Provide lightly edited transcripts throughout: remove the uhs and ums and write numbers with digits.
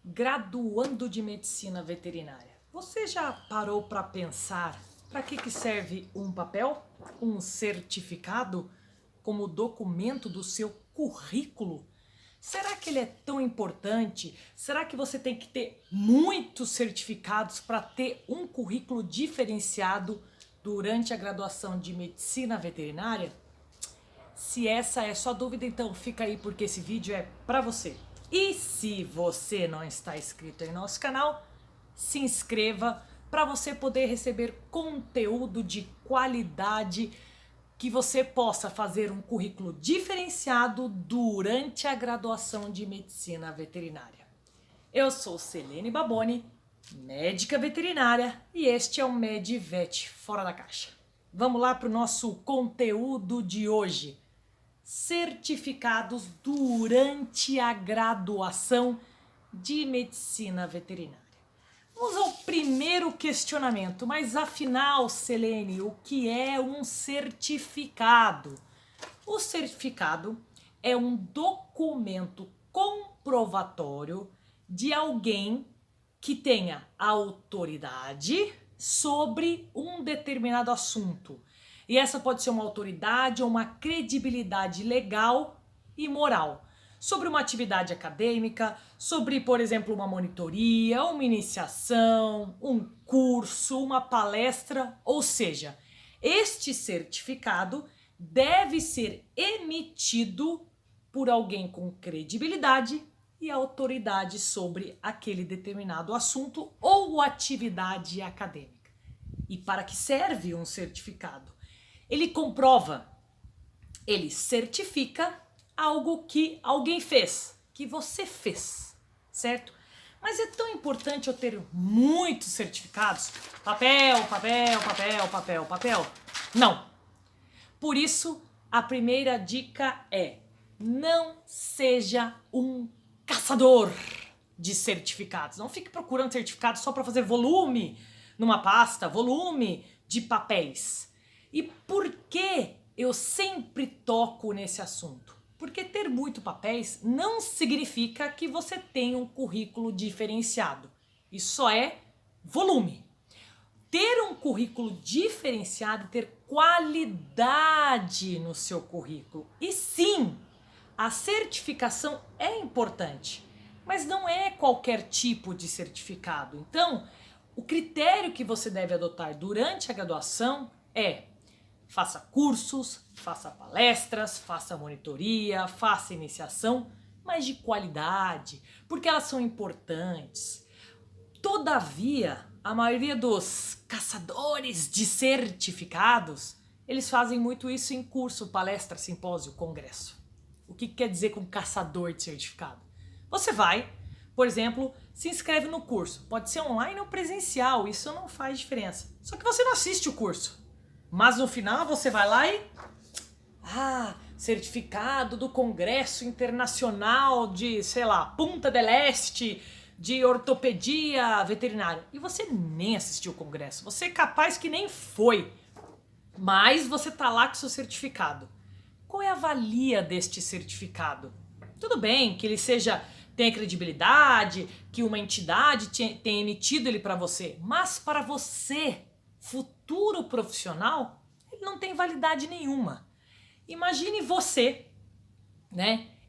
Graduando de Medicina Veterinária. Você já parou para pensar para que serve um papel, um certificado, como documento do seu currículo? Será que ele é tão importante? Será que você tem que ter muitos certificados para ter um currículo diferenciado durante a graduação de Medicina Veterinária? Se essa é sua dúvida, então fica aí porque esse vídeo é para você. E se você não está inscrito em nosso canal, se inscreva para você poder receber conteúdo de qualidade, que você possa fazer um currículo diferenciado durante a graduação de Medicina Veterinária. Eu sou Selene Baboni, médica veterinária, e este é o MedVet Fora da Caixa. Vamos lá para o nosso conteúdo de hoje. Certificados durante a graduação de Medicina Veterinária. Vamos ao primeiro questionamento, mas afinal, Selene, o que é um certificado? O certificado é um documento comprovatório de alguém que tenha autoridade sobre um determinado assunto. E essa pode ser uma autoridade ou uma credibilidade legal e moral sobre uma atividade acadêmica, sobre, por exemplo, uma monitoria, uma iniciação, um curso, uma palestra, ou seja, este certificado deve ser emitido por alguém com credibilidade e autoridade sobre aquele determinado assunto ou atividade acadêmica. E para que serve um certificado? Ele comprova, ele certifica algo que alguém fez, que você fez, certo? Mas é tão importante eu ter muitos certificados? Papel, papel, papel, papel, papel? Não. Por isso, a primeira dica é: não seja um caçador de certificados. Não fique procurando certificados só para fazer volume numa pasta, volume de papéis. E por que eu sempre toco nesse assunto? Porque ter muito papéis não significa que você tenha um currículo diferenciado. Isso só é volume. Ter um currículo diferenciado, ter qualidade no seu currículo. E sim, a certificação é importante, mas não é qualquer tipo de certificado. Então, o critério que você deve adotar durante a graduação é: faça cursos, faça palestras, faça monitoria, faça iniciação, mas de qualidade, porque elas são importantes. Todavia, a maioria dos caçadores de certificados, eles fazem muito isso em curso, palestra, simpósio, congresso. O que quer dizer com caçador de certificado? Você vai, por exemplo, se inscreve no curso. Pode ser online ou presencial, isso não faz diferença. Só que você não assiste o curso. Mas no final você vai lá e... certificado do Congresso Internacional de, sei lá, Punta del Este, de ortopedia veterinária. E você nem assistiu o congresso, você é capaz que nem foi. Mas você tá lá com seu certificado. Qual é a valia deste certificado? Tudo bem que ele tenha credibilidade, que uma entidade tenha emitido ele para você, mas para você, futuro profissional, ele não tem validade nenhuma. Imagine você,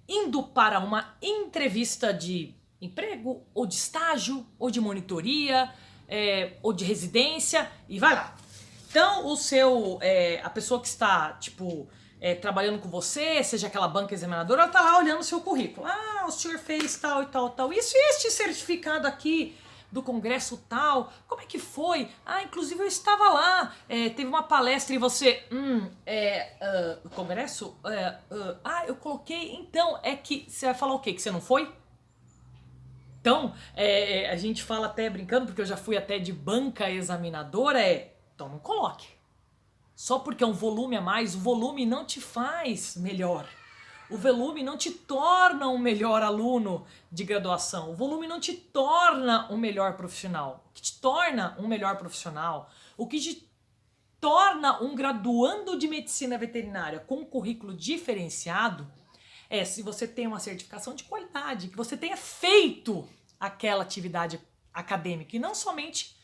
indo para uma entrevista de emprego, ou de estágio, ou de monitoria, ou de residência, e vai lá. Então, a pessoa que está, trabalhando com você, seja aquela banca examinadora, ela está lá olhando o seu currículo. O senhor fez tal e tal, tal. Isso e este certificado aqui do congresso tal, como é que foi? Inclusive eu estava lá, teve uma palestra e você, congresso? Eu coloquei, então, é que você vai falar o quê? Que você não foi? Então, a gente fala até brincando, porque eu já fui até de banca examinadora, então não coloque. Só porque é um volume a mais, o volume não te faz melhor. O volume não te torna um melhor aluno de graduação. O volume não te torna um melhor profissional. O que te torna um melhor profissional, o que te torna um graduando de medicina veterinária com um currículo diferenciado, é se você tem uma certificação de qualidade, que você tenha feito aquela atividade acadêmica e não somente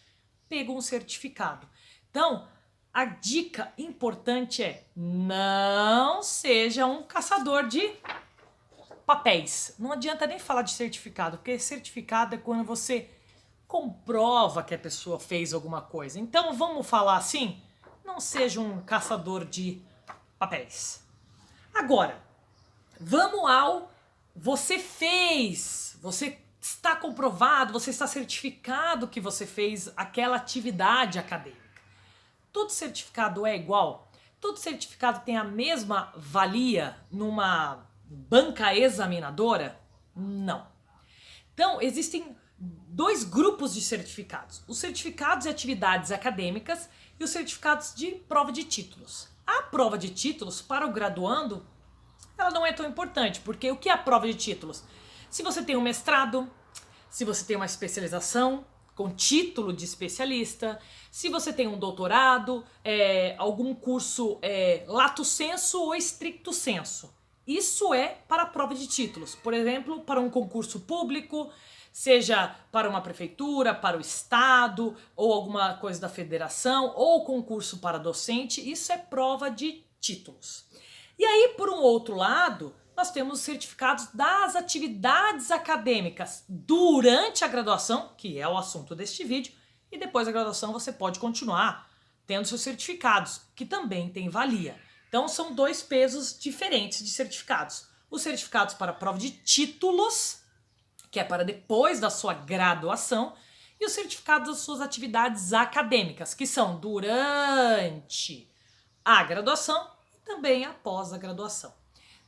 pegou um certificado. Então, a dica importante é: não seja um caçador de papéis. Não adianta nem falar de certificado, porque certificado é quando você comprova que a pessoa fez alguma coisa. Então, vamos falar assim: não seja um caçador de papéis. Agora, vamos ao você fez, você está comprovado, você está certificado que você fez aquela atividade acadêmica. Todo certificado é igual? Todo certificado tem a mesma valia numa banca examinadora? Não. Então, existem dois grupos de certificados: os certificados de atividades acadêmicas e os certificados de prova de títulos. A prova de títulos, para o graduando, ela não é tão importante, porque o que é a prova de títulos? Se você tem um mestrado, se você tem uma especialização com título de especialista, se você tem um doutorado, algum curso lato sensu ou stricto sensu. Isso é para a prova de títulos. Por exemplo, para um concurso público, seja para uma prefeitura, para o estado, ou alguma coisa da federação, ou concurso para docente, isso é prova de títulos. E aí, por um outro lado, nós temos os certificados das atividades acadêmicas durante a graduação, que é o assunto deste vídeo, e depois da graduação você pode continuar tendo seus certificados, que também tem valia. Então são dois pesos diferentes de certificados. Os certificados para a prova de títulos, que é para depois da sua graduação, e os certificados das suas atividades acadêmicas, que são durante a graduação e também após a graduação.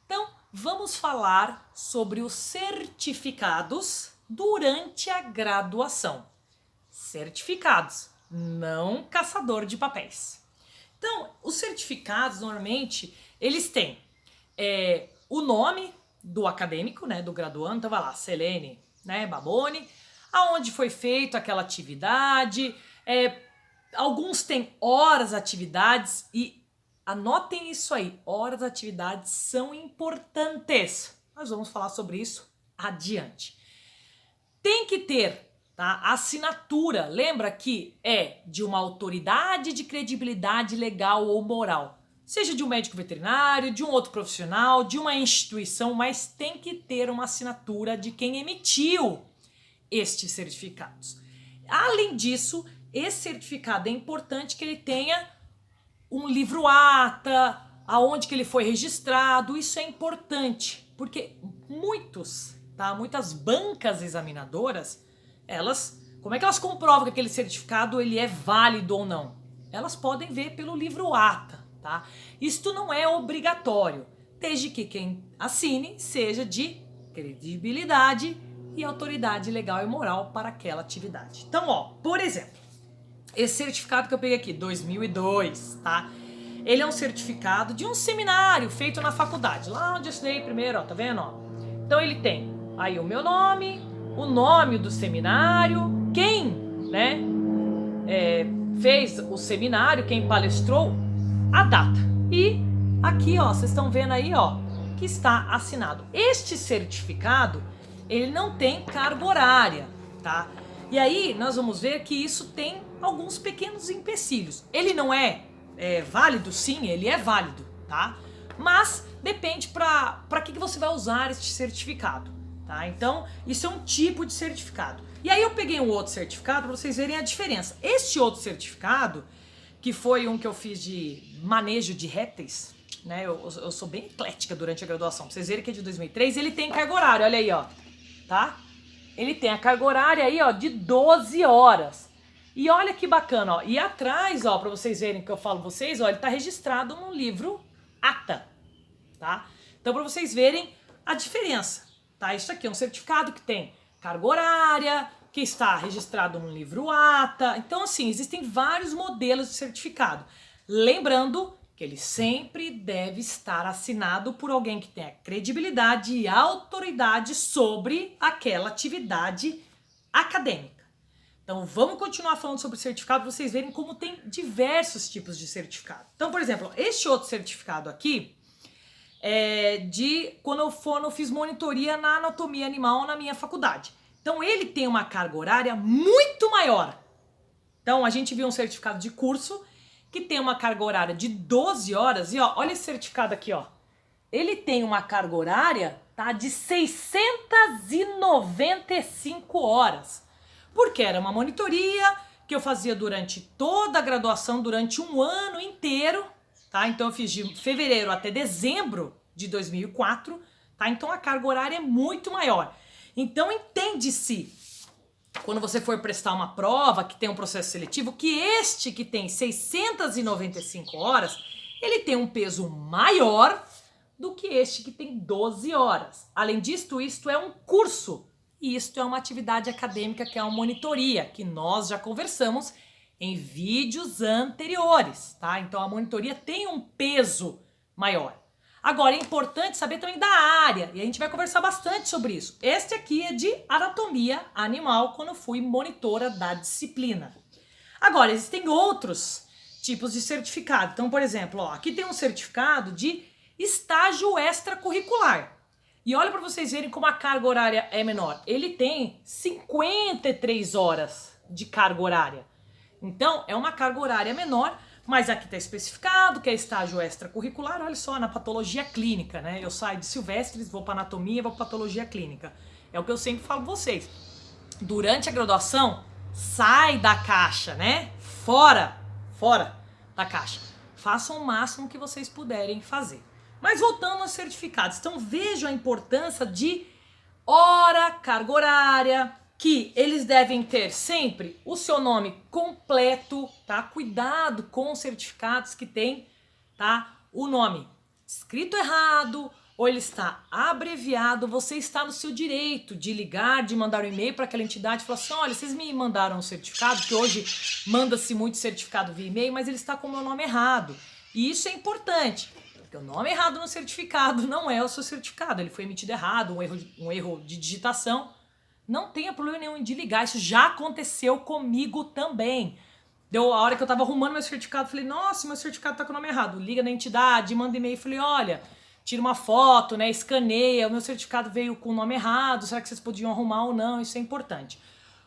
Então, vamos falar sobre os certificados durante a graduação. Certificados, não caçador de papéis. Então, os certificados, normalmente, eles têm o nome do acadêmico, né, do graduando. Então vai lá, Selene, né, Baboni, aonde foi feita aquela atividade, alguns têm horas, atividades, e anotem isso aí, horas, atividades são importantes. Nós vamos falar sobre isso adiante. Tem que ter, tá, assinatura, lembra que é de uma autoridade de credibilidade legal ou moral. Seja de um médico veterinário, de um outro profissional, de uma instituição, mas tem que ter uma assinatura de quem emitiu estes certificados. Além disso, esse certificado é importante que ele tenha um livro-ata, aonde que ele foi registrado. Isso é importante, porque muitas bancas examinadoras, como é que elas comprovam que aquele certificado ele é válido ou não? Elas podem ver pelo livro-ata. Tá? Isto não é obrigatório, desde que quem assine seja de credibilidade e autoridade legal e moral para aquela atividade. Então, ó, por exemplo, esse certificado que eu peguei aqui, 2002, tá? Ele é um certificado de um seminário feito na faculdade, lá onde eu estudei primeiro, ó, tá vendo? Ó? Então ele tem aí o meu nome, o nome do seminário, quem, né, fez o seminário, quem palestrou, a data. E aqui, ó, vocês estão vendo aí, ó, que está assinado. Este certificado, ele não tem carga horária, tá? E aí nós vamos ver que isso tem alguns pequenos empecilhos. Ele não é válido? Sim, ele é válido, tá? Mas depende para que você vai usar este certificado, tá? Então, isso é um tipo de certificado. E aí eu peguei um outro certificado para vocês verem a diferença. Este outro certificado, que foi um que eu fiz de manejo de répteis, né? Eu sou bem eclética durante a graduação. Pra vocês verem que é de 2003, ele tem carga horária, olha aí, ó, tá? Ele tem a carga horária aí, ó, de 12 horas. E olha que bacana, ó. E atrás, ó, pra vocês verem que eu falo pra vocês, ó, ele tá registrado no livro ATA, tá? Então, pra vocês verem a diferença, tá? Isso aqui é um certificado que tem carga horária, que está registrado no livro ATA. Então, assim, existem vários modelos de certificado. Lembrando que ele sempre deve estar assinado por alguém que tenha credibilidade e autoridade sobre aquela atividade acadêmica. Então, vamos continuar falando sobre certificado para vocês verem como tem diversos tipos de certificado. Então, por exemplo, este outro certificado aqui é de quando eu fiz monitoria na anatomia animal na minha faculdade. Então ele tem uma carga horária muito maior. Então a gente viu um certificado de curso que tem uma carga horária de 12 horas e ó, olha esse certificado aqui, ó. Ele tem uma carga horária, tá, de 695 horas. Porque era uma monitoria que eu fazia durante toda a graduação, durante um ano inteiro, tá? Então eu fiz de fevereiro até dezembro de 2004, tá? Então a carga horária é muito maior. Então entende-se, quando você for prestar uma prova que tem um processo seletivo, que este que tem 695 horas, ele tem um peso maior do que este que tem 12 horas. Além disso, isto é um curso e isto é uma atividade acadêmica que é uma monitoria, que nós já conversamos em vídeos anteriores, tá? Então a monitoria tem um peso maior. Agora é importante saber também da área, e a gente vai conversar bastante sobre isso. Este aqui é de anatomia animal, quando eu fui monitora da disciplina. Agora, existem outros tipos de certificado. Então, por exemplo, ó, aqui tem um certificado de estágio extracurricular. E olha para vocês verem como a carga horária é menor. Ele tem 53 horas de carga horária. Então, é uma carga horária menor, mas aqui está especificado que é estágio extracurricular, olha só, na patologia clínica, né? Eu saio de Silvestres, vou para anatomia, vou para patologia clínica. É o que eu sempre falo para vocês. Durante a graduação, sai da caixa, né? Fora da caixa. Façam o máximo que vocês puderem fazer. Mas voltando aos certificados, então vejam a importância de hora, carga horária, que eles devem ter sempre o seu nome completo, tá? Cuidado com os certificados que tem, tá? O nome escrito errado ou ele está abreviado, você está no seu direito de ligar, de mandar um e-mail para aquela entidade e falar assim, olha, vocês me mandaram um certificado, que hoje manda-se muito certificado via e-mail, mas ele está com o meu nome errado. E isso é importante, porque o nome errado no certificado não é o seu certificado, ele foi emitido errado, um erro de digitação. Não tenha problema nenhum de ligar, isso já aconteceu comigo também. Deu a hora que eu tava arrumando meu certificado, falei, nossa, meu certificado tá com o nome errado. Liga na entidade, manda e-mail, falei, olha, tira uma foto, né, escaneia, o meu certificado veio com o nome errado, será que vocês podiam arrumar ou não? Isso é importante.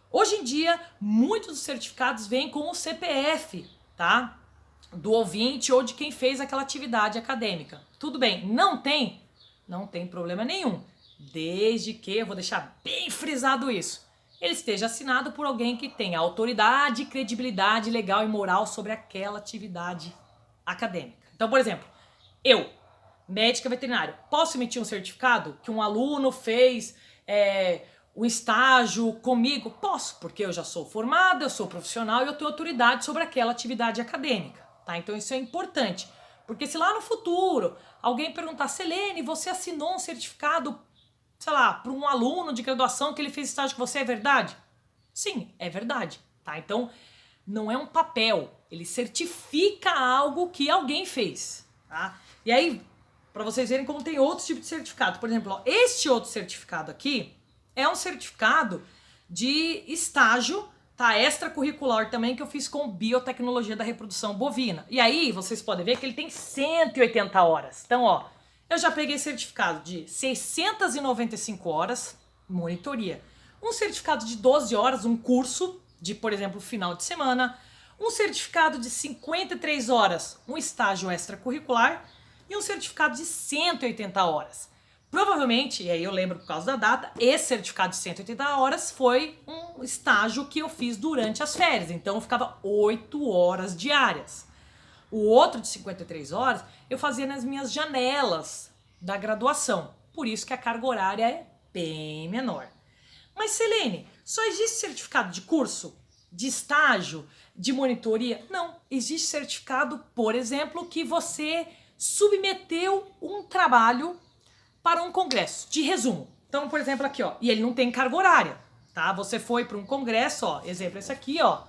Hoje em dia, muitos dos certificados vêm com o CPF, tá? Do ouvinte ou de quem fez aquela atividade acadêmica. Tudo bem, não tem? Não tem problema nenhum. Desde que, eu vou deixar bem frisado isso, ele esteja assinado por alguém que tenha autoridade, credibilidade legal e moral sobre aquela atividade acadêmica. Então, por exemplo, eu, médica veterinária, posso emitir um certificado que um aluno fez um estágio comigo? Posso, porque eu já sou formada, eu sou profissional e eu tenho autoridade sobre aquela atividade acadêmica, tá? Então isso é importante, porque se lá no futuro alguém perguntar, Selene, você assinou um certificado, sei lá, para um aluno de graduação que ele fez estágio com você, é verdade? Sim, é verdade, tá? Então, não é um papel, ele certifica algo que alguém fez, tá? E aí, para vocês verem como tem outros tipos de certificado, por exemplo, ó, este outro certificado aqui é um certificado de estágio, tá? Extracurricular também, que eu fiz com biotecnologia da reprodução bovina. E aí, vocês podem ver que ele tem 180 horas. Então, ó, eu já peguei certificado de 695 horas, monitoria. Um certificado de 12 horas, um curso de, por exemplo, final de semana. Um certificado de 53 horas, um estágio extracurricular. E um certificado de 180 horas. Provavelmente, e aí eu lembro por causa da data, esse certificado de 180 horas foi um estágio que eu fiz durante as férias. Então eu ficava 8 horas diárias. O outro de 53 horas eu fazia nas minhas janelas da graduação. Por isso que a carga horária é bem menor. Mas Selene, só existe certificado de curso? De estágio? De monitoria? Não. Existe certificado, por exemplo, que você submeteu um trabalho para um congresso de resumo. Então, por exemplo, aqui, ó, e ele não tem carga horária, tá? Você foi para um congresso, ó, exemplo esse aqui, ó.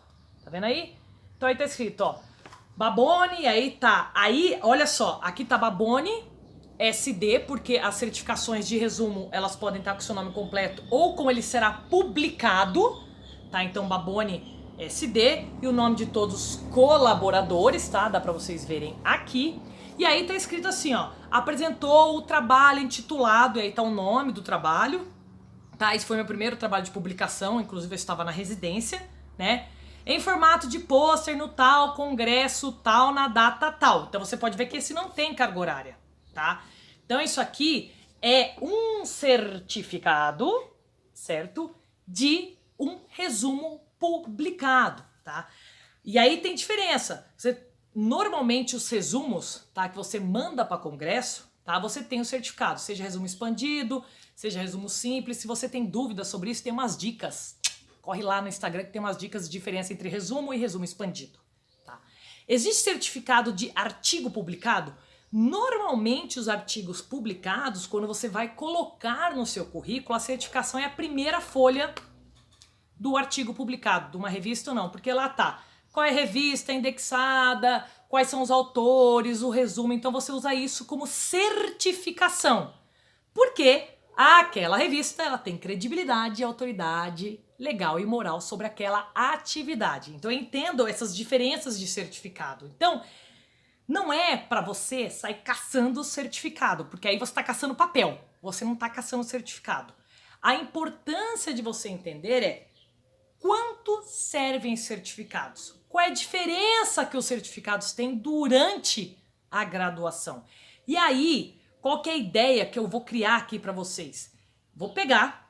Tá vendo aí? Então aí tá escrito, ó, Babone, aí tá, aí, olha só, aqui tá Babone SD, porque as certificações de resumo, elas podem estar com o seu nome completo ou como ele será publicado, tá? Então, Babone SD e o nome de todos os colaboradores, tá? Dá pra vocês verem aqui. E aí tá escrito assim, ó, apresentou o trabalho intitulado, e aí tá o nome do trabalho, tá? Esse foi meu primeiro trabalho de publicação, inclusive eu estava na residência, né? Em formato de pôster no tal congresso, tal, na data tal. Então você pode ver que esse não tem carga horária, tá? Então isso aqui é um certificado, certo? De um resumo publicado, tá? E aí tem diferença. Normalmente os resumos, tá, que você manda para congresso, tá, você tem o certificado, seja resumo expandido, seja resumo simples. Se você tem dúvidas sobre isso, tem umas dicas. Corre lá no Instagram que tem umas dicas de diferença entre resumo e resumo expandido, tá? Existe certificado de artigo publicado? Normalmente os artigos publicados, quando você vai colocar no seu currículo, a certificação é a primeira folha do artigo publicado, de uma revista ou não, porque lá tá qual é a revista indexada, quais são os autores, o resumo, então você usa isso como certificação, porque aquela revista ela tem credibilidade e autoridade legal e moral sobre aquela atividade. Então eu entendo essas diferenças de certificado. Então não é para você sair caçando certificado, porque aí você está caçando papel, você não está caçando certificado. A importância de você entender é quanto servem certificados? Qual é a diferença que os certificados têm durante a graduação? E aí, qual que é a ideia que eu vou criar aqui para vocês? Vou pegar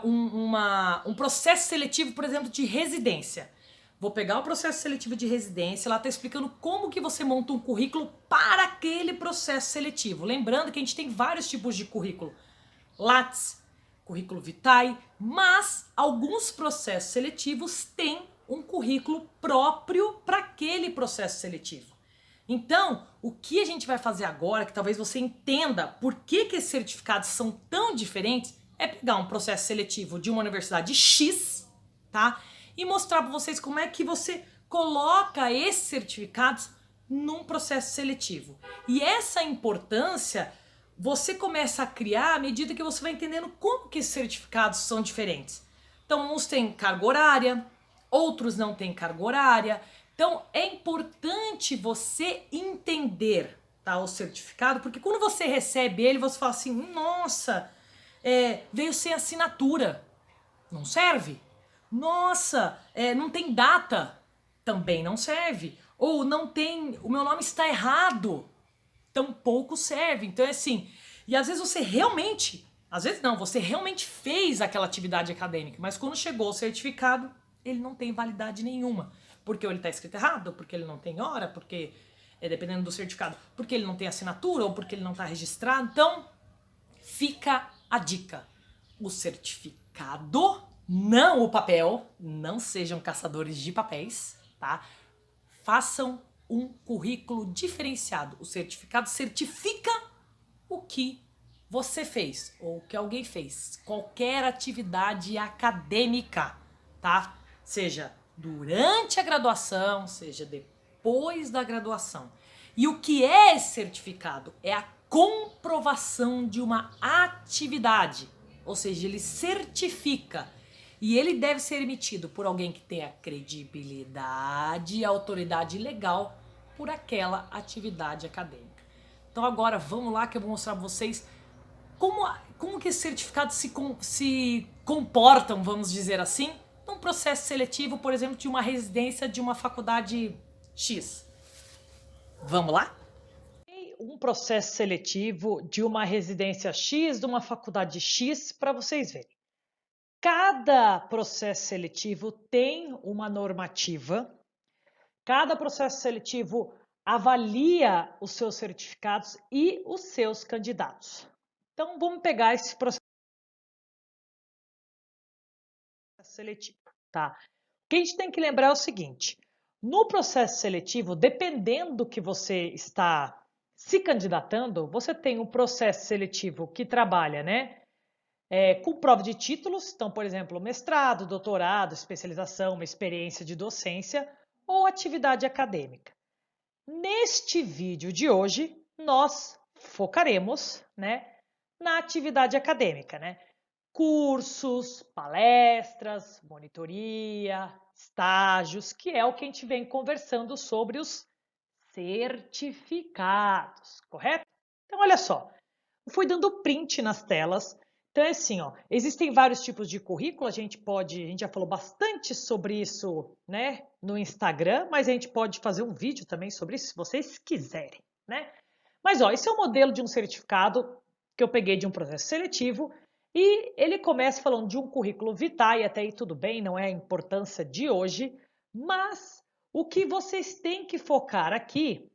um processo seletivo, por exemplo, de residência. Vou pegar o processo seletivo de residência, lá tá explicando como que você monta um currículo para aquele processo seletivo. Lembrando que a gente tem vários tipos de currículo. Lattes, currículo vitae, mas alguns processos seletivos têm um currículo próprio para aquele processo seletivo. Então, o que a gente vai fazer agora, que talvez você entenda por que esses certificados são tão diferentes, é pegar um processo seletivo de uma universidade X, tá? E mostrar para vocês como é que você coloca esses certificados num processo seletivo. E essa importância você começa a criar à medida que você vai entendendo como que esses certificados são diferentes. Então, uns têm carga horária, outros não têm carga horária. Então, é importante você entender, tá, o certificado, porque quando você recebe ele, você fala assim, nossa, veio sem assinatura, não serve? Nossa, não tem data, também não serve. Ou não tem, o meu nome está errado, tampouco serve. Então é assim, e às vezes você realmente, às vezes não, você realmente fez aquela atividade acadêmica, mas quando chegou o certificado, ele não tem validade nenhuma. Porque ou ele está escrito errado, porque ele não tem hora, porque, dependendo do certificado, porque ele não tem assinatura ou porque ele não está registrado. Então, fica a dica. O certificado, não o papel, não sejam caçadores de papéis, tá? Façam um currículo diferenciado. O certificado certifica o que você fez ou o que alguém fez. Qualquer atividade acadêmica, tá? Seja durante a graduação, seja depois da graduação. E o que é esse certificado? É a comprovação de uma atividade, ou seja, ele certifica. E ele deve ser emitido por alguém que tenha credibilidade e autoridade legal por aquela atividade acadêmica. Então agora vamos lá que eu vou mostrar para vocês como que esses certificados se comportam, vamos dizer assim, num processo seletivo, por exemplo, de uma residência de uma faculdade X. Vamos lá? Um processo seletivo de uma residência X, de uma faculdade X, para vocês verem. Cada processo seletivo tem uma normativa, cada processo seletivo avalia os seus certificados e os seus candidatos. Então, vamos pegar esse processo seletivo, tá? O que a gente tem que lembrar é o seguinte, no processo seletivo, dependendo do que você está se candidatando, você tem um processo seletivo que trabalha, né? Com prova de títulos, então, por exemplo, mestrado, doutorado, especialização, uma experiência de docência ou atividade acadêmica. Neste vídeo de hoje, nós focaremos, né, na atividade acadêmica, né? Cursos, palestras, monitoria, estágios, que é o que a gente vem conversando sobre os certificados, correto? Então, olha só, eu fui dando print nas telas Então é assim, ó, existem vários tipos de currículo, a gente já falou bastante sobre isso, né, no Instagram, mas a gente pode fazer um vídeo também sobre isso, se vocês quiserem, né? Mas ó, esse é o modelo de um certificado que eu peguei de um processo seletivo e ele começa falando de um currículo vitae, e até aí tudo bem, não é a importância de hoje, mas o que vocês têm que focar aqui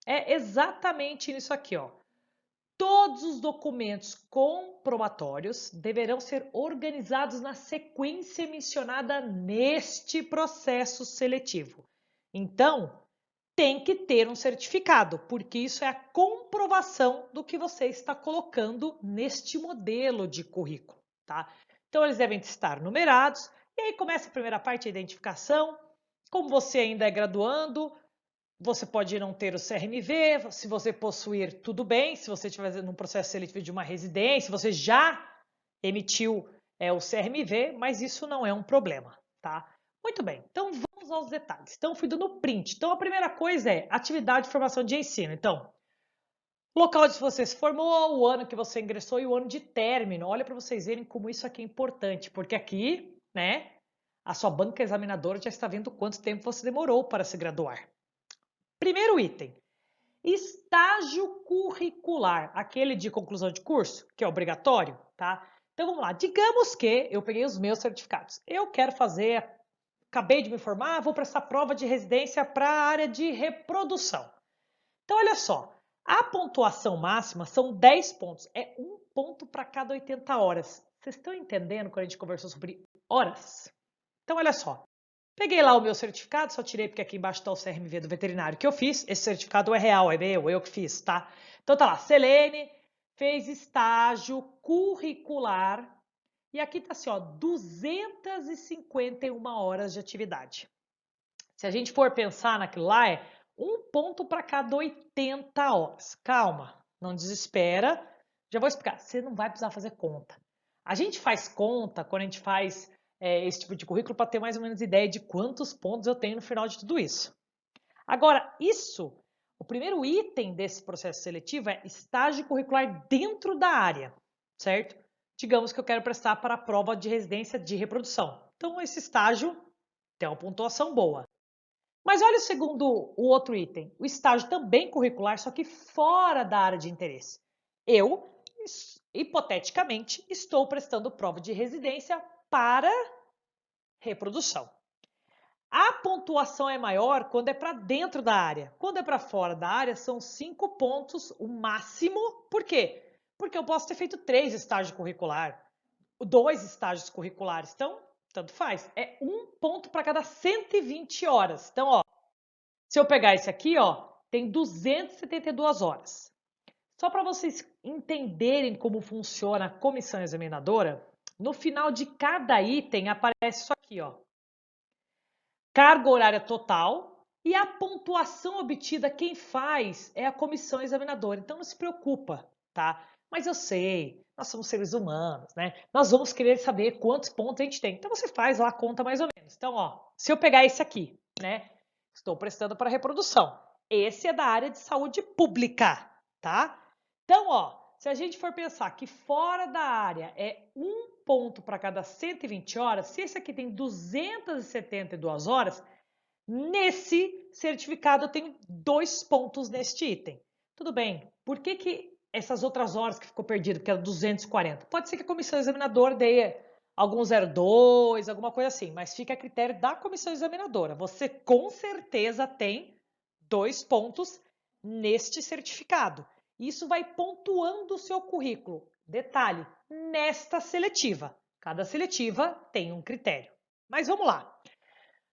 é exatamente nisso aqui, ó. Todos os documentos comprobatórios deverão ser organizados na sequência mencionada neste processo seletivo. Então, tem que ter um certificado, porque isso é a comprovação do que você está colocando neste modelo de currículo, tá? Então, eles devem estar numerados, e aí começa a primeira parte, a identificação. Como você ainda é graduando, você pode não ter o CRMV, se você possuir, tudo bem. Se você estiver num processo seletivo de uma residência, você já emitiu o CRMV, mas isso não é um problema, tá? Muito bem, então vamos aos detalhes. Então, fui dando print. Então, a primeira coisa é atividade de formação de ensino. Então, local onde você se formou, o ano que você ingressou e o ano de término. Olha para vocês verem como isso aqui é importante, porque aqui, né, a sua banca examinadora já está vendo quanto tempo você demorou para se graduar. Primeiro item, estágio curricular, aquele de conclusão de curso, que é obrigatório, tá? Então vamos lá, digamos que eu peguei os meus certificados. Eu quero fazer, acabei de me formar, vou prestar prova de residência para a área de reprodução. Então olha só, a pontuação máxima são 10 pontos, é um ponto para cada 80 horas. Vocês estão entendendo quando a gente conversou sobre horas? Então olha só, peguei lá o meu certificado, só tirei porque aqui embaixo está o CRMV do veterinário que eu fiz. Esse certificado é real, é meu, eu que fiz, tá? Então tá lá, Selene fez estágio curricular e aqui tá assim, ó, 251 horas de atividade. Se a gente for pensar naquilo lá, é um ponto para cada 80 horas. Calma, não desespera. Já vou explicar, você não vai precisar fazer conta. A gente faz conta quando a gente faz esse tipo de currículo para ter mais ou menos ideia de quantos pontos eu tenho no final de tudo isso. Agora, o primeiro item desse processo seletivo é estágio curricular dentro da área, certo? Digamos que eu quero prestar para a prova de residência de reprodução. Então, esse estágio tem uma pontuação boa. Mas olha o outro item, o estágio também curricular, só que fora da área de interesse. Eu, hipoteticamente, estou prestando prova de residência para reprodução. A pontuação é maior quando é para dentro da área. Quando é para fora da área, são 5 pontos o máximo. Por quê? Porque eu posso ter feito 3 estágios curriculares, 2 estágios curriculares. Então, tanto faz. É um ponto para cada 120 horas. Então, ó, se eu pegar esse aqui, ó, tem 272 horas. Só para vocês entenderem como funciona a comissão examinadora, no final de cada item aparece isso aqui, ó. Carga horária total e a pontuação obtida, quem faz é a comissão examinadora. Então não se preocupa, tá? Mas eu sei, nós somos seres humanos, né? Nós vamos querer saber quantos pontos a gente tem. Então você faz lá a conta mais ou menos. Então, ó, se eu pegar esse aqui, né? Estou prestando para reprodução. Esse é da área de saúde pública, tá? Então, ó, se a gente for pensar que fora da área é um ponto para cada 120 horas, se esse aqui tem 272 horas, nesse certificado eu tenho 2 pontos neste item. Tudo bem, por que essas outras horas que ficou perdido, que era 240? Pode ser que a comissão examinadora dê algum 02, alguma coisa assim, mas fica a critério da comissão examinadora. Você com certeza tem 2 pontos neste certificado. Isso vai pontuando o seu currículo. Detalhe, nesta seletiva. Cada seletiva tem um critério. Mas vamos lá.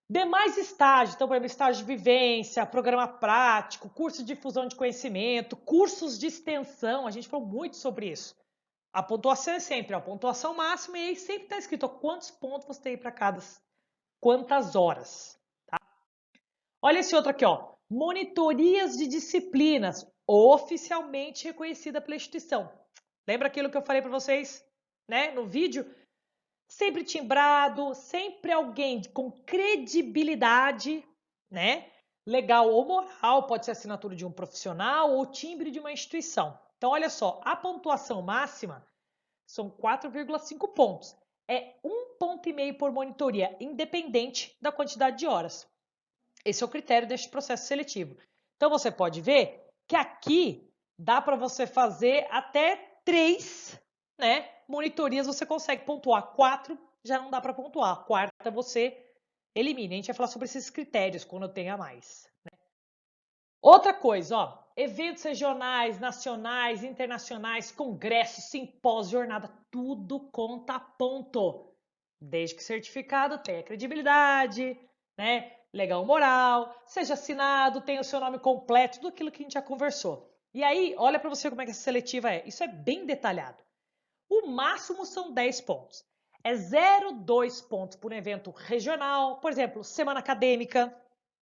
Demais estágios, então, por exemplo, estágio de vivência, programa prático, curso de difusão de conhecimento, cursos de extensão, a gente falou muito sobre isso. A pontuação é sempre a pontuação máxima e aí sempre está escrito quantos pontos você tem para cada, quantas horas. Tá? Olha esse outro aqui, ó. Monitorias de disciplinas oficialmente reconhecida pela instituição. Lembra aquilo que eu falei para vocês, né, no vídeo? Sempre timbrado, sempre alguém com credibilidade, né? Legal ou moral, pode ser assinatura de um profissional ou timbre de uma instituição. Então, olha só, a pontuação máxima São 4,5 pontos. É 1,5 ponto por monitoria, independente da quantidade de horas. Esse é o critério deste processo seletivo. Então, você pode ver que aqui dá para você fazer até 3, né, monitorias, você consegue pontuar. 4 já não dá para pontuar. A quarta você elimina. A gente vai falar sobre esses critérios quando tenha mais. Outra coisa, ó, eventos regionais, nacionais, internacionais, congressos, simpósios, jornada, tudo conta ponto. Desde que o certificado tenha credibilidade, né, legal moral, seja assinado, tenha o seu nome completo, tudo aquilo que a gente já conversou. E aí, olha para você como é que essa seletiva é. Isso é bem detalhado. O máximo são 10 pontos. É 0,2 pontos por evento regional, por exemplo, semana acadêmica,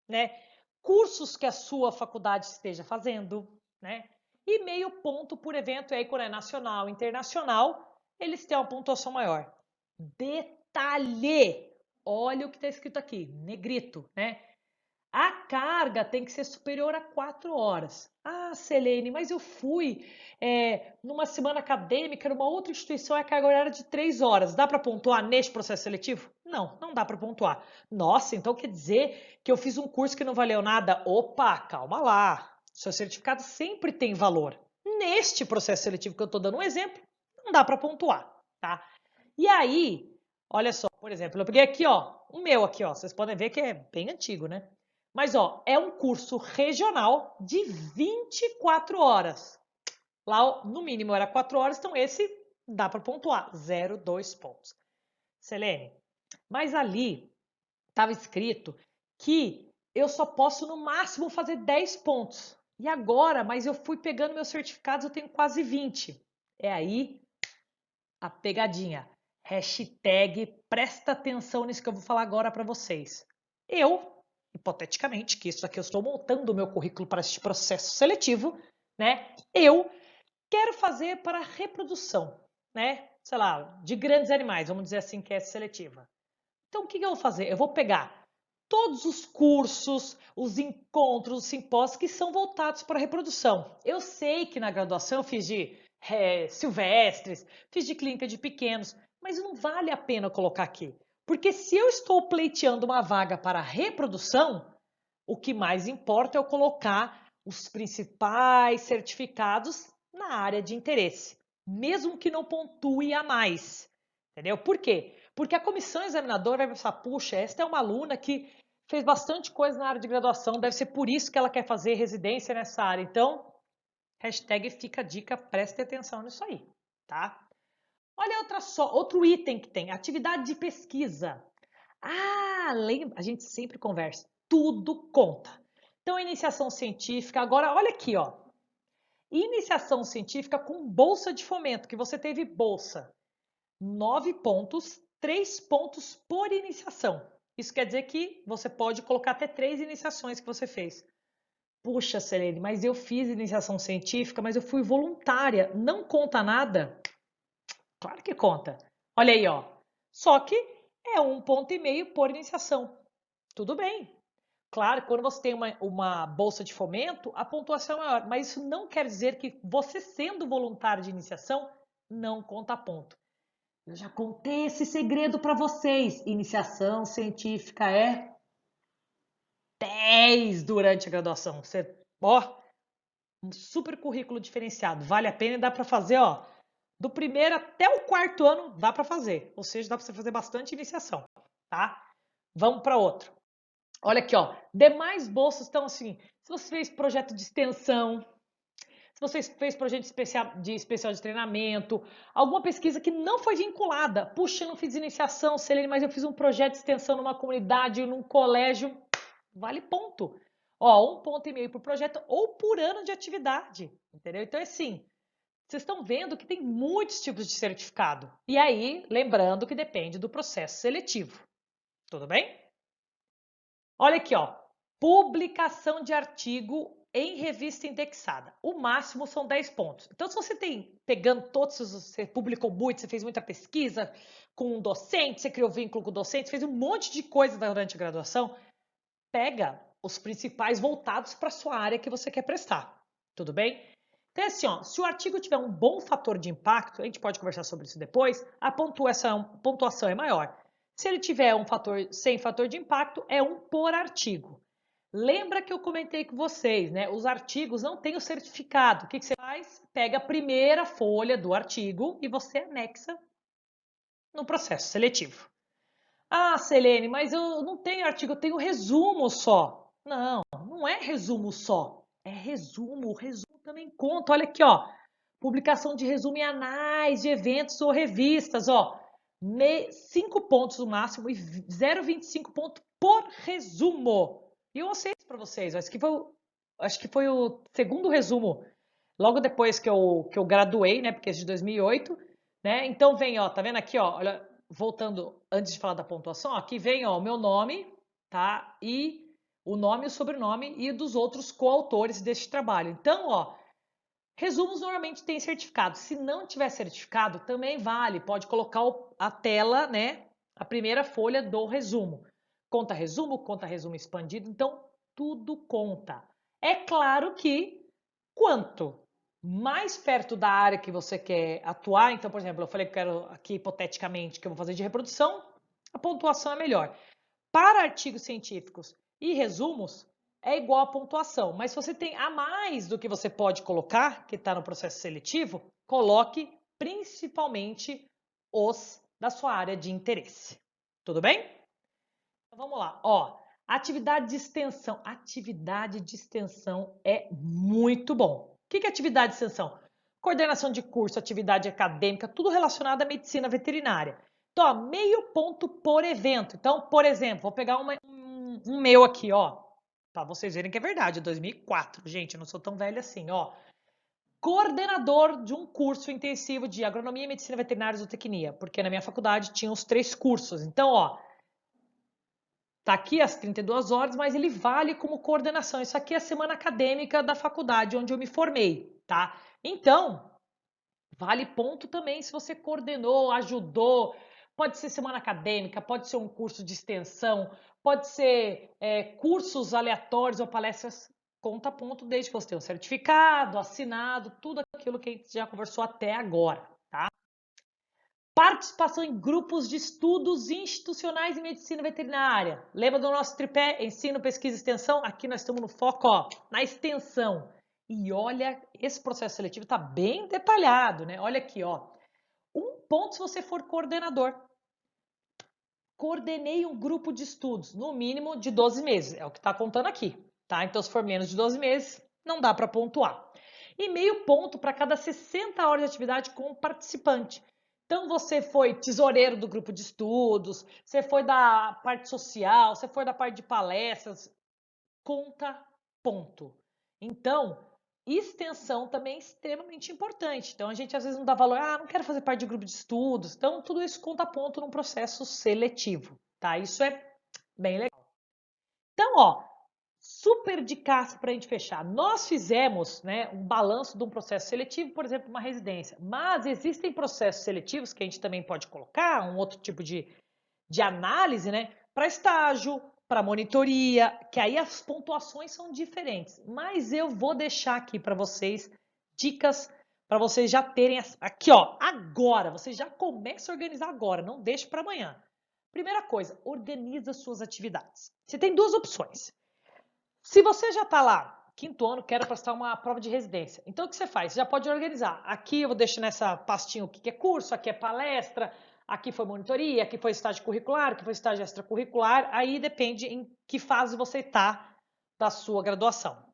né? Cursos que a sua faculdade esteja fazendo, né? E meio ponto por evento aí quando é nacional, internacional, eles têm uma pontuação maior. Detalhe! Olha o que está escrito aqui, negrito, né? A carga tem que ser superior a 4 horas. Ah, Selene, mas eu fui numa semana acadêmica, numa outra instituição, a carga horária de 3 horas. Dá para pontuar neste processo seletivo? Não, não dá para pontuar. Nossa, então quer dizer que eu fiz um curso que não valeu nada? Opa, calma lá. Seu certificado sempre tem valor. Neste processo seletivo que eu estou dando um exemplo, não dá para pontuar, tá? E aí, olha só, por exemplo, eu peguei aqui, ó, o meu aqui, ó, vocês podem ver que é bem antigo, né? Mas, ó, é um curso regional de 24 horas. Lá, no mínimo, era 4 horas, então esse dá para pontuar, 0,2 pontos. Selene, mas ali estava escrito que eu só posso, no máximo, fazer 10 pontos. E agora, mas eu fui pegando meus certificados, eu tenho quase 20. É aí a pegadinha. Hashtag presta atenção nisso que eu vou falar agora para vocês. Eu, hipoteticamente, que isso aqui eu estou montando o meu currículo para este processo seletivo, né? Eu quero fazer para reprodução, né? Sei lá, de grandes animais, vamos dizer assim, que é seletiva. Então, o que eu vou fazer? Eu vou pegar todos os cursos, os encontros, os simpósios que são voltados para a reprodução. Eu sei que na graduação eu fiz de silvestres, fiz de clínica de pequenos, mas não vale a pena colocar aqui. Porque se eu estou pleiteando uma vaga para reprodução, o que mais importa é eu colocar os principais certificados na área de interesse, mesmo que não pontue a mais. Entendeu? Por quê? Porque a comissão examinadora vai pensar, puxa, esta é uma aluna que fez bastante coisa na área de graduação, deve ser por isso que ela quer fazer residência nessa área. Então, hashtag fica a dica, preste atenção nisso aí, tá? Olha outro item que tem, atividade de pesquisa. Ah, lembra, a gente sempre conversa, tudo conta. Então, iniciação científica, agora olha aqui, ó. Iniciação científica com bolsa de fomento, que você teve bolsa. 9 pontos, 3 pontos por iniciação. Isso quer dizer que você pode colocar até 3 iniciações que você fez. Puxa, Selene, mas eu fiz iniciação científica, mas eu fui voluntária. Não conta nada? Claro que conta. Olha aí, ó. Só que é 1,5 ponto por iniciação. Tudo bem. Claro, quando você tem uma bolsa de fomento, a pontuação é maior. Mas isso não quer dizer que você sendo voluntário de iniciação não conta ponto. Eu já contei esse segredo para vocês. Iniciação científica é 10 durante a graduação. Você, ó, um super currículo diferenciado. Vale a pena e dá para fazer, ó, do primeiro até o quarto ano, dá para fazer. Ou seja, dá para você fazer bastante iniciação, tá? Vamos para outro. Olha aqui, ó. Demais bolsas estão assim. Se você fez projeto de extensão, se você fez projeto especial de treinamento, alguma pesquisa que não foi vinculada. Puxa, eu não fiz iniciação, Selene, mas eu fiz um projeto de extensão numa comunidade, num colégio. Vale ponto. Ó, 1,5 ponto por projeto ou por ano de atividade, entendeu? Então, assim, vocês estão vendo que tem muitos tipos de certificado. E aí, lembrando que depende do processo seletivo. Tudo bem? Olha aqui, ó. Publicação de artigo em revista indexada. O máximo são 10 pontos. Então, se você tem, pegando todos, você publicou muito, você fez muita pesquisa com um docente, você criou vínculo com o docente, fez um monte de coisa durante a graduação, pega os principais voltados para a sua área que você quer prestar. Tudo bem? Então, assim, ó, se o artigo tiver um bom fator de impacto, a gente pode conversar sobre isso depois, a pontuação é maior. Se ele tiver um fator sem fator de impacto, é um por artigo. Lembra que eu comentei com vocês, né? Os artigos não têm o certificado. O que você faz? Pega a primeira folha do artigo e você anexa no processo seletivo. Ah, Selene, mas eu não tenho artigo, eu tenho resumo só. Não, não é resumo só. É resumo. O resumo também conta. Olha aqui, ó. Publicação de resumo em anais de eventos ou revistas, ó. 5 pontos no máximo e 0,25 ponto por resumo. E eu mostrei isso para vocês. Acho que foi o segundo resumo, logo depois que eu graduei, né? Porque esse de 2008, né? Então vem, ó, tá vendo aqui, ó, olha, voltando antes de falar da pontuação, ó, aqui vem, ó, o meu nome, tá? E o nome e o sobrenome e dos outros coautores deste trabalho. Então, ó, resumos normalmente têm certificado. Se não tiver certificado, também vale. Pode colocar a tela, né? A primeira folha do resumo. Conta resumo expandido. Então, tudo conta. É claro que quanto mais perto da área que você quer atuar, então, por exemplo, eu falei que eu quero aqui hipoteticamente que eu vou fazer de reprodução, a pontuação é melhor. Para artigos científicos e resumos, é igual a pontuação. Mas se você tem a mais do que você pode colocar, que está no processo seletivo, coloque principalmente os da sua área de interesse. Tudo bem? Então vamos lá. Ó, atividade de extensão. Atividade de extensão é muito bom. O que é atividade de extensão? Coordenação de curso, atividade acadêmica, tudo relacionado à medicina veterinária. Então, ó, meio ponto por evento. Então, por exemplo, vou pegar um meu aqui, ó, para vocês verem que é verdade, 2004. Gente, eu não sou tão velha assim, ó. Coordenador de um curso intensivo de agronomia, medicina veterinária e zootecnia, porque na minha faculdade tinha os 3 cursos. Então, ó, tá aqui as 32 horas, mas ele vale como coordenação. Isso aqui é a semana acadêmica da faculdade onde eu me formei, tá? Então, vale ponto também se você coordenou, ajudou. Pode ser semana acadêmica, pode ser um curso de extensão, pode ser cursos aleatórios ou palestras. Conta ponto desde que você tenha um certificado, assinado, tudo aquilo que a gente já conversou até agora, tá? Participação em grupos de estudos institucionais em medicina veterinária. Lembra do nosso tripé? Ensino, pesquisa e extensão? Aqui nós estamos no foco, ó, na extensão. E olha, esse processo seletivo está bem detalhado, né? Olha aqui, ó. Um ponto se você for coordenador. Coordenei um grupo de estudos, no mínimo de 12 meses. É o que está contando aqui, tá? Então, se for menos de 12 meses, não dá para pontuar. E meio ponto para cada 60 horas de atividade com o participante. Então, você foi tesoureiro do grupo de estudos, você foi da parte social, você foi da parte de palestras, conta ponto. Então, extensão também é extremamente importante. Então, a gente às vezes não dá valor, não quero fazer parte de grupo de estudos. Então, tudo isso conta ponto num processo seletivo, tá? Isso é bem legal. Então, ó, super dicaço para a gente fechar. Nós fizemos, né, um balanço de um processo seletivo, por exemplo, uma residência. Mas existem processos seletivos que a gente também pode colocar, um outro tipo de análise, né, para estágio, para monitoria, que aí as pontuações são diferentes. Mas eu vou deixar aqui para vocês dicas para vocês já terem aqui, ó, agora. Vocês já comecem a organizar agora, não deixe para amanhã. Primeira coisa, organiza suas atividades. Você tem duas opções. Se você já está lá, quinto ano, quero prestar uma prova de residência. Então, o que você faz? Você já pode organizar. Aqui eu vou deixar nessa pastinha o que é curso, aqui é palestra, aqui foi monitoria, aqui foi estágio curricular, aqui foi estágio extracurricular. Aí depende em que fase você está da sua graduação.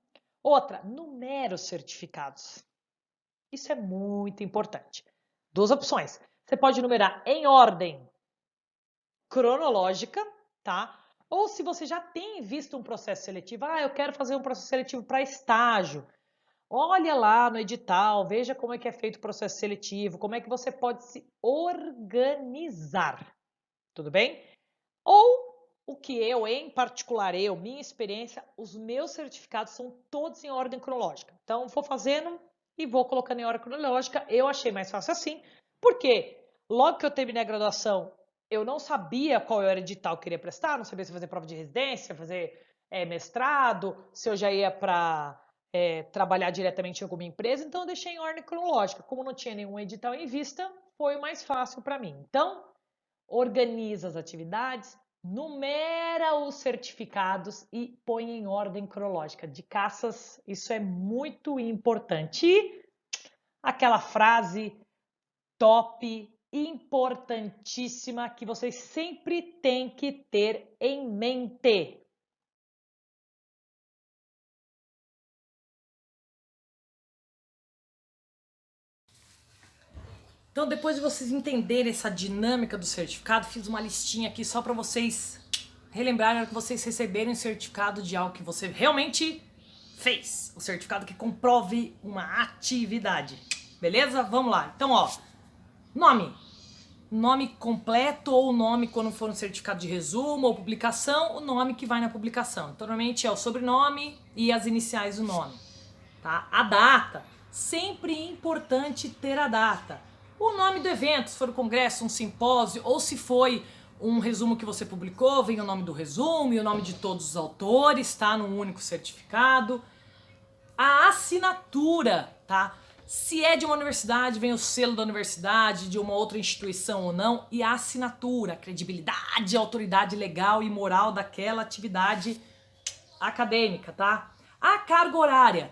Outra, numera os certificados. Isso é muito importante. Duas opções. Você pode numerar em ordem cronológica, tá? Ou se você já tem visto um processo seletivo, eu quero fazer um processo seletivo para estágio. Olha lá no edital, veja como é que é feito o processo seletivo, como é que você pode se organizar. Tudo bem? Ou o que eu, em particular, minha experiência, os meus certificados são todos em ordem cronológica. Então, vou fazendo e vou colocando em ordem cronológica. Eu achei mais fácil assim, porque logo que eu terminei a graduação, eu não sabia qual era o edital que eu queria prestar, não sabia se fazer prova de residência, fazer mestrado, se eu já ia para trabalhar diretamente em alguma empresa, então eu deixei em ordem cronológica. Como não tinha nenhum edital em vista, foi o mais fácil para mim. Então, organiza as atividades, numera os certificados e põe em ordem cronológica. De caças, isso é muito importante. E aquela frase top, importantíssima, que vocês sempre têm que ter em mente. Então, depois de vocês entenderem essa dinâmica do certificado, fiz uma listinha aqui só para vocês relembrarem que vocês receberem o certificado de algo que você realmente fez. O certificado que comprove uma atividade. Beleza? Vamos lá. Então, ó, nome. Nome completo ou nome quando for um certificado de resumo ou publicação, o nome que vai na publicação. Então, normalmente é o sobrenome e as iniciais do nome. Tá? A data. Sempre importante ter a data. O nome do evento, se for um congresso, um simpósio, ou se foi um resumo que você publicou, vem o nome do resumo e o nome de todos os autores, tá? Num único certificado. A assinatura, tá? Se é de uma universidade, vem o selo da universidade, de uma outra instituição ou não, e a assinatura, a credibilidade, a autoridade legal e moral daquela atividade acadêmica, tá? A carga horária.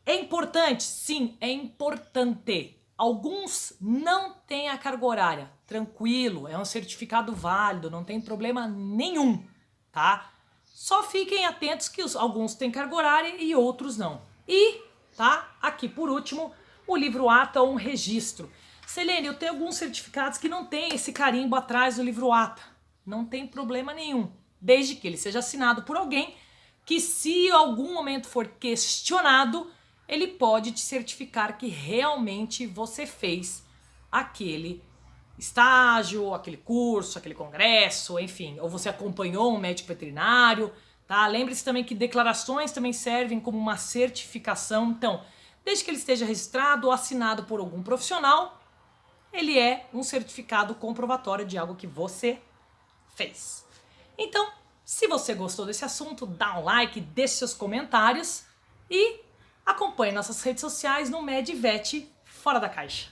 É importante? Sim, é importante. Alguns não têm a carga horária. Tranquilo, é um certificado válido, não tem problema nenhum, tá? Só fiquem atentos que alguns têm carga horária e outros não. E, tá? Aqui por último, o livro ata ou um registro. Selene, eu tenho alguns certificados que não tem esse carimbo atrás do livro ata. Não tem problema nenhum, desde que ele seja assinado por alguém que, se em algum momento for questionado, ele pode te certificar que realmente você fez aquele estágio, aquele curso, aquele congresso, enfim, ou você acompanhou um médico veterinário, tá? Lembre-se também que declarações também servem como uma certificação. Então, desde que ele esteja registrado ou assinado por algum profissional, ele é um certificado comprovatório de algo que você fez. Então, se você gostou desse assunto, dá um like, deixe seus comentários e acompanhe nossas redes sociais no MedVet Fora da Caixa.